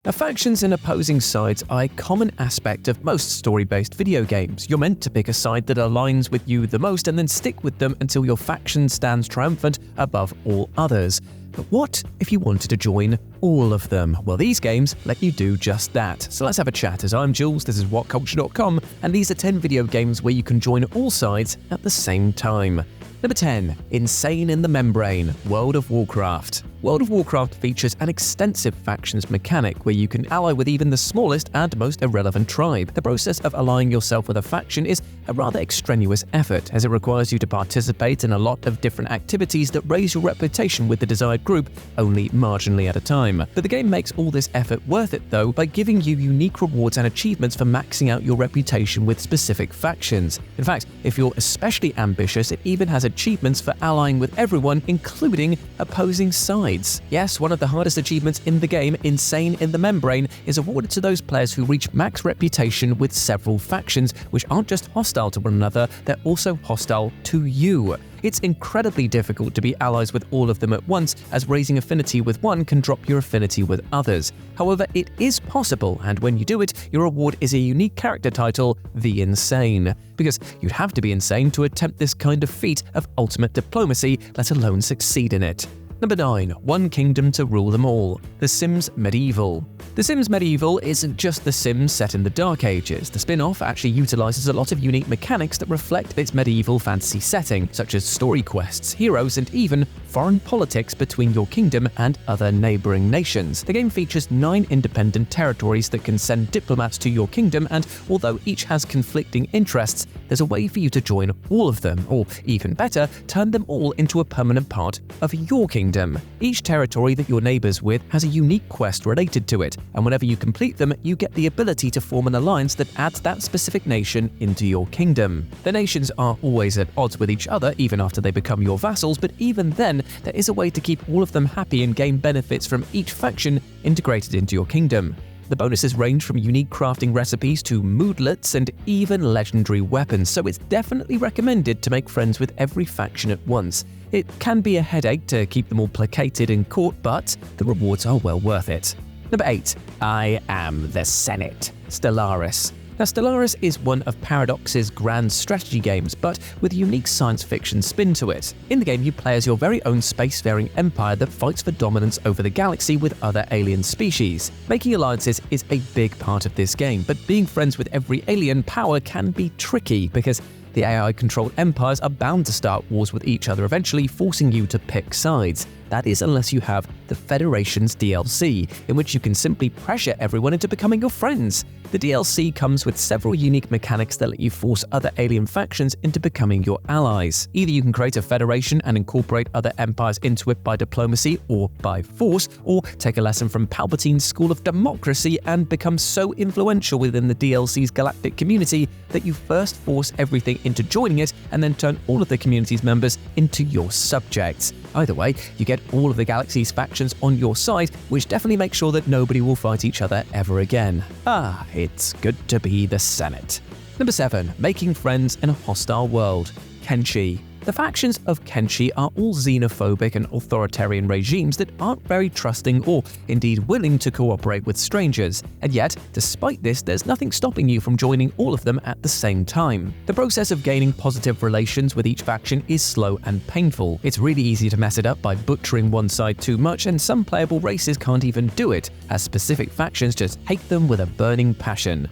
Now, factions and opposing sides are a common aspect of most story-based video games. You're meant to pick a side that aligns with you the most and then stick with them until your faction stands triumphant above all others. But what if you wanted to join all of them? Well, these games let you do just that. So let's have a chat, as I'm Jules, this is WhatCulture.com, and these are 10 video games where you can join all sides at the same time. Number 10. Insane in the Membrane, World of Warcraft. World of Warcraft features an extensive factions mechanic where you can ally with even the smallest and most irrelevant tribe. The process of allying yourself with a faction is a rather extraneous effort, as it requires you to participate in a lot of different activities that raise your reputation with the desired group only marginally at a time. But the game makes all this effort worth it though by giving you unique rewards and achievements for maxing out your reputation with specific factions. In fact, if you're especially ambitious, it even has achievements for allying with everyone, including opposing sides. Yes, one of the hardest achievements in the game, Insane in the Membrane, is awarded to those players who reach max reputation with several factions, which aren't just hostile to one another, they're also hostile to you. It's incredibly difficult to be allies with all of them at once, as raising affinity with one can drop your affinity with others. However, it is possible, and when you do it, your reward is a unique character title, the Insane. Because you'd have to be insane to attempt this kind of feat of ultimate diplomacy, let alone succeed in it. Number 9. One Kingdom to Rule Them All, The Sims Medieval. The Sims Medieval isn't just The Sims set in the Dark Ages. The spin-off actually utilizes a lot of unique mechanics that reflect its medieval fantasy setting, such as story quests, heroes, and even foreign politics between your kingdom and other neighboring nations. The game features 9 independent territories that can send diplomats to your kingdom, and although each has conflicting interests, there's a way for you to join all of them, or even better, turn them all into a permanent part of your kingdom. Each territory that you're neighbors with has a unique quest related to it, and whenever you complete them, you get the ability to form an alliance that adds that specific nation into your kingdom. The nations are always at odds with each other even after they become your vassals, but even then, there is a way to keep all of them happy and gain benefits from each faction integrated into your kingdom. The bonuses range from unique crafting recipes to moodlets and even legendary weapons, so it's definitely recommended to make friends with every faction at once. It can be a headache to keep them all placated in court, but the rewards are well worth it. Number 8. I Am the Senate, Stellaris. Now, Stellaris is one of Paradox's grand strategy games, but with a unique science fiction spin to it. In the game, you play as your very own spacefaring empire that fights for dominance over the galaxy with other alien species. Making alliances is a big part of this game, but being friends with every alien power can be tricky because the AI-controlled empires are bound to start wars with each other eventually, forcing you to pick sides. That is unless you have the Federation's DLC, in which you can simply pressure everyone into becoming your friends. The DLC comes with several unique mechanics that let you force other alien factions into becoming your allies. Either you can create a federation and incorporate other empires into it by diplomacy or by force, or take a lesson from Palpatine's School of Democracy and become so influential within the DLC's galactic community that you first force everything into joining it and then turn all of the community's members into your subjects. Either way, you get all of the galaxy's factions on your side, which definitely makes sure that nobody will fight each other ever again. It's good to be the Senate. Number 7. Making Friends in a Hostile World, Kenshi. The factions of Kenshi are all xenophobic and authoritarian regimes that aren't very trusting or indeed willing to cooperate with strangers. And yet, despite this, there's nothing stopping you from joining all of them at the same time. The process of gaining positive relations with each faction is slow and painful. It's really easy to mess it up by butchering one side too much, and some playable races can't even do it, as specific factions just hate them with a burning passion.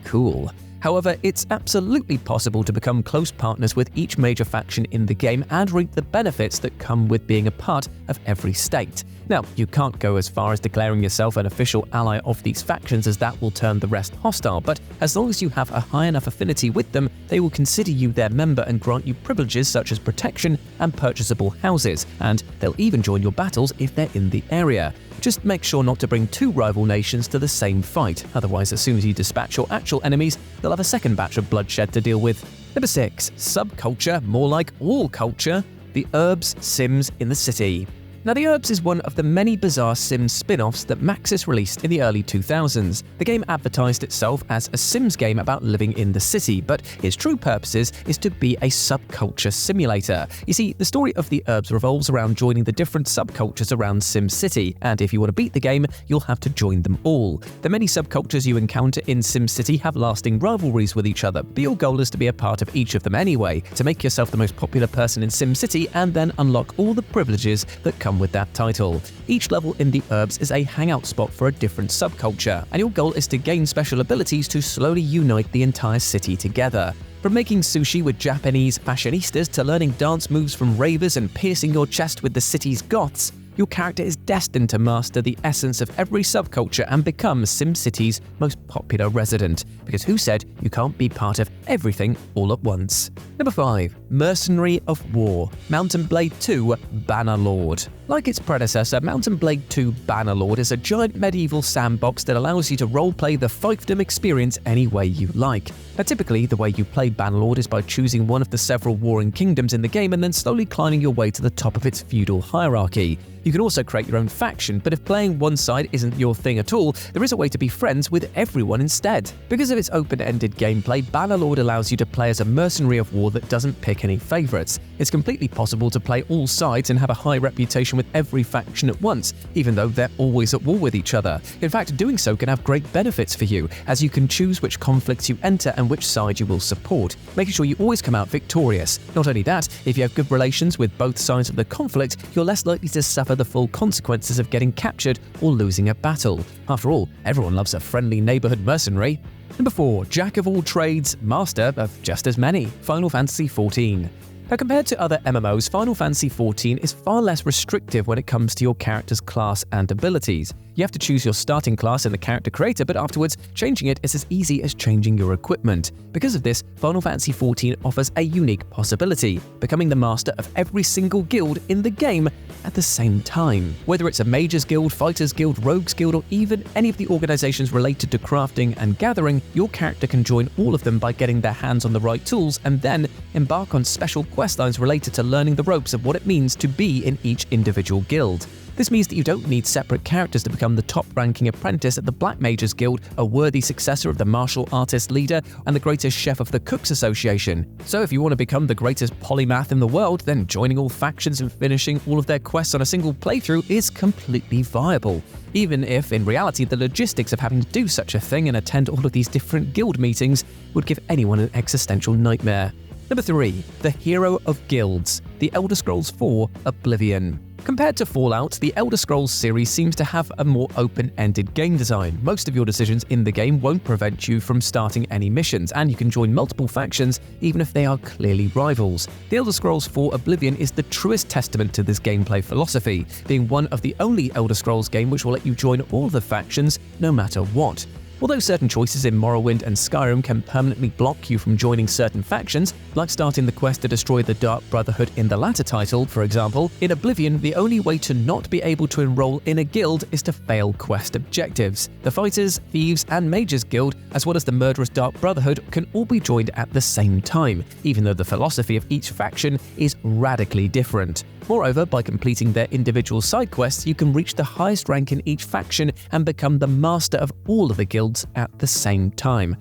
Cool. However, it's absolutely possible to become close partners with each major faction in the game and reap the benefits that come with being a part of every state. Now, you can't go as far as declaring yourself an official ally of these factions, as that will turn the rest hostile, but as long as you have a high enough affinity with them, they will consider you their member and grant you privileges such as protection and purchasable houses, and they'll even join your battles if they're in the area. Just make sure not to bring 2 rival nations to the same fight, otherwise as soon as you dispatch your actual enemies, they'll have a second batch of bloodshed to deal with. Number 6. Subculture, more like all culture, The Herbs Sims in the City. Now, The Urbz is one of the many bizarre Sims spin-offs that Maxis released in the early 2000s. The game advertised itself as a Sims game about living in the city, but its true purposes is to be a subculture simulator. You see, the story of The Urbz revolves around joining the different subcultures around SimCity, and if you want to beat the game, you'll have to join them all. The many subcultures you encounter in SimCity have lasting rivalries with each other, but your goal is to be a part of each of them anyway, to make yourself the most popular person in SimCity and then unlock all the privileges that come with that title. Each level in The Urbz is a hangout spot for a different subculture, and your goal is to gain special abilities to slowly unite the entire city together. From making sushi with Japanese fashionistas to learning dance moves from ravers and piercing your chest with the city's goths, your character is destined to master the essence of every subculture and become SimCity's most popular resident. Because who said you can't be part of everything all at once? Number 5. Mercenary of War, Mount & Blade 2 Bannerlord. Like its predecessor, Mount & Blade 2 Bannerlord is a giant medieval sandbox that allows you to roleplay the fiefdom experience any way you like. Now, typically, the way you play Bannerlord is by choosing one of the several warring kingdoms in the game and then slowly climbing your way to the top of its feudal hierarchy. You can also create your own faction, but if playing one side isn't your thing at all, there is a way to be friends with everyone instead. Because of its open-ended gameplay, Bannerlord allows you to play as a mercenary of war that doesn't pick any favorites. It's completely possible to play all sides and have a high reputation with every faction at once, even though they're always at war with each other. In fact, doing so can have great benefits for you, as you can choose which conflicts you enter and which side you will support, making sure you always come out victorious. Not only that, if you have good relations with both sides of the conflict, you're less likely to suffer the full consequences of getting captured or losing a battle. After all, everyone loves a friendly neighborhood mercenary. Number 4. Jack of all trades, master of just as many, Final Fantasy XIV. Now, compared to other MMOs, Final Fantasy XIV is far less restrictive when it comes to your character's class and abilities. You have to choose your starting class in the character creator, but afterwards, changing it is as easy as changing your equipment. Because of this, Final Fantasy XIV offers a unique possibility, becoming the master of every single guild in the game at the same time. Whether it's a Mages Guild, Fighters Guild, Rogues Guild, or even any of the organizations related to crafting and gathering, your character can join all of them by getting their hands on the right tools and then embark on special questlines related to learning the ropes of what it means to be in each individual guild. This means that you don't need separate characters to become the top-ranking apprentice at the Black Mages Guild, a worthy successor of the martial artist leader, and the greatest chef of the Cooks Association. So if you want to become the greatest polymath in the world, then joining all factions and finishing all of their quests on a single playthrough is completely viable. Even if, in reality, the logistics of having to do such a thing and attend all of these different guild meetings would give anyone an existential nightmare. Number 3. The Hero of Guilds, The Elder Scrolls IV Oblivion. Compared to Fallout, the Elder Scrolls series seems to have a more open-ended game design. Most of your decisions in the game won't prevent you from starting any missions, and you can join multiple factions even if they are clearly rivals. The Elder Scrolls IV Oblivion is the truest testament to this gameplay philosophy, being one of the only Elder Scrolls game which will let you join all the factions no matter what. Although certain choices in Morrowind and Skyrim can permanently block you from joining certain factions, like starting the quest to destroy the Dark Brotherhood in the latter title, for example, in Oblivion, the only way to not be able to enroll in a guild is to fail quest objectives. The Fighters, Thieves, and Mages Guild, as well as the murderous Dark Brotherhood, can all be joined at the same time, even though the philosophy of each faction is radically different. Moreover, by completing their individual side quests, you can reach the highest rank in each faction and become the master of all of the guilds at the same time.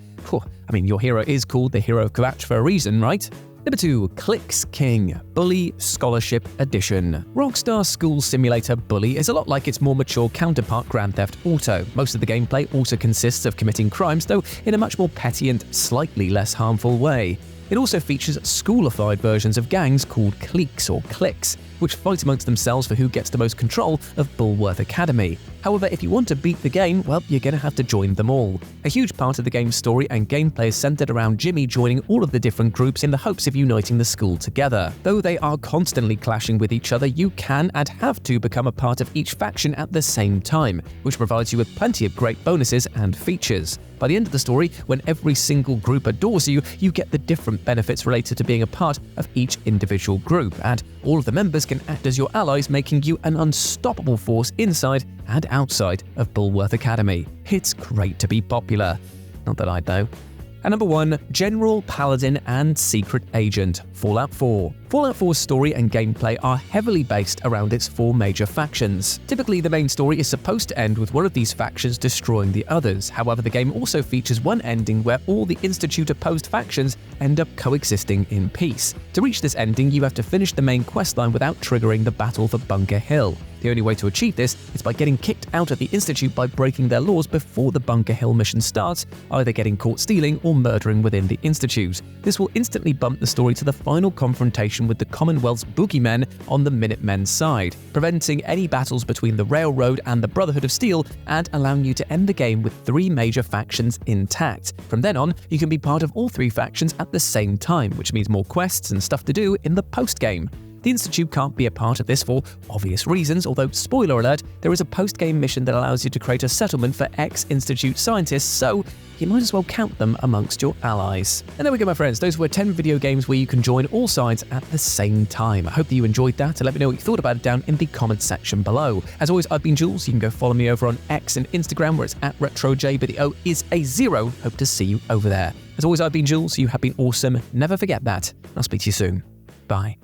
Your hero is called the Hero of Kvatch for a reason, right? Number 2. Clicks King, Bully Scholarship Edition. Rockstar School Simulator Bully is a lot like its more mature counterpart Grand Theft Auto. Most of the gameplay also consists of committing crimes, though in a much more petty and slightly less harmful way. It also features schoolified versions of gangs called cliques or cliques, which fight amongst themselves for who gets the most control of Bullworth Academy. However, if you want to beat the game, well, you're going to have to join them all. A huge part of the game's story and gameplay is centered around Jimmy joining all of the different groups in the hopes of uniting the school together. Though they are constantly clashing with each other, you can and have to become a part of each faction at the same time, which provides you with plenty of great bonuses and features. By the end of the story, when every single group adores you, you get the different benefits related to being a part of each individual group, and all of the members can act as your allies, making you an unstoppable force inside and outside of Bullworth Academy. It's great to be popular. Not that I know. And number 1, General, Paladin, and Secret Agent, Fallout 4. Fallout 4's story and gameplay are heavily based around its 4 major factions. Typically, the main story is supposed to end with one of these factions destroying the others. However, the game also features one ending where all the Institute-opposed factions end up coexisting in peace. To reach this ending, you have to finish the main questline without triggering the battle for Bunker Hill. The only way to achieve this is by getting kicked out of the Institute by breaking their laws before the Bunker Hill mission starts, either getting caught stealing or murdering within the Institute. This will instantly bump the story to the final confrontation with the Commonwealth's boogeymen on the Minutemen's side, preventing any battles between the Railroad and the Brotherhood of Steel and allowing you to end the game with 3 major factions intact. From then on, you can be part of all 3 factions at the same time, which means more quests and stuff to do in the post-game. The Institute can't be a part of this for obvious reasons, although, spoiler alert, there is a post-game mission that allows you to create a settlement for ex-Institute scientists, so you might as well count them amongst your allies. And there we go, my friends. Those were 10 video games where you can join all sides at the same time. I hope that you enjoyed that, and let me know what you thought about it down in the comments section below. As always, I've been Jules. You can go follow me over on X and Instagram, where it's @RetroJ, but the O is a 0. Hope to see you over there. As always, I've been Jules. You have been awesome. Never forget that. I'll speak to you soon. Bye.